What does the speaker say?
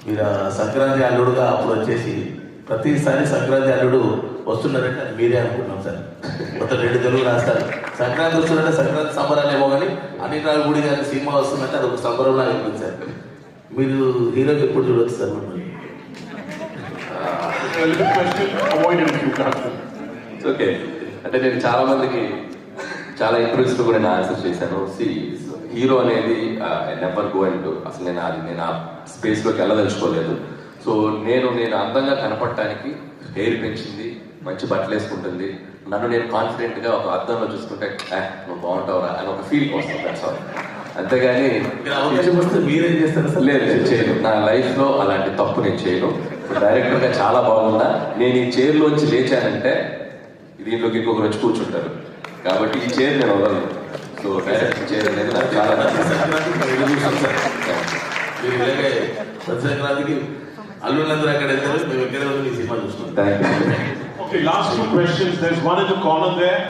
మీరు సంక్రాంతి అల్లుడుగా అప్పుడు వచ్చేసి ప్రతిసారి సంక్రాంతి అల్లుడు వస్తున్నారంటే అది మీరే అనుకున్నాం సార్. మొత్తం 2 తెలుగు రాష్ట్రాలు సంక్రాంతి వస్తున్నారంటే సంక్రాంతి సంబరాలు ఏమో కానీ అనిల్ రావిపూడి గారి సినిమా వస్తుందంటే అది ఒక సంబరంలా అయిపోయింది సార్. మీరు హీరోకి ఎప్పుడు చూడవచ్చు సార్ మిమ్మల్ని? ఓకే, అంటే నేను చాలా మందికి చాలా ఇంటర్వ్యూస్లో కూడా నేను ఆన్సర్ చేశాను. హీరో అనేది నెవర్ గో అండ్ అసలు నేను ఆ స్పేస్లోకి వెళ్ళదలుచుకోలేదు. సో నేను అందంగా కనపడటానికి హెయిర్ పెంచింది, మంచి బట్టలు వేసుకుంటుంది, నన్ను నేను కాన్ఫిడెంట్గా ఒక అద్దంలో చూసుకుంటే నువ్వు బాగుంటావురా అని ఒక ఫీల్ వస్తుంది సార్. అంతేగాని మీరేం చేస్తారు సార్? లేదు, నేను చేయను. నా లైఫ్లో అలాంటి తప్పు నేను చేయను. డైరెక్టర్గా చాలా బాగున్నా నేను ఈ చైర్లోంచి లేచానంటే దీంట్లోకి ఇంకొకరు వచ్చి కూర్చుంటారు. కాబట్టి ఈ చైర్ నేను వదలను. సో డైరెక్టర్ చైర్ అనేది నాకు చాలా సంక్రాంతికి అల్లుళ్ళందరూ అక్కడ వెళ్తారు, మేము ఎక్కడ సినిమా చూస్తున్నాం. Thank you. Okay, last 2 questions. There's one in the corner there.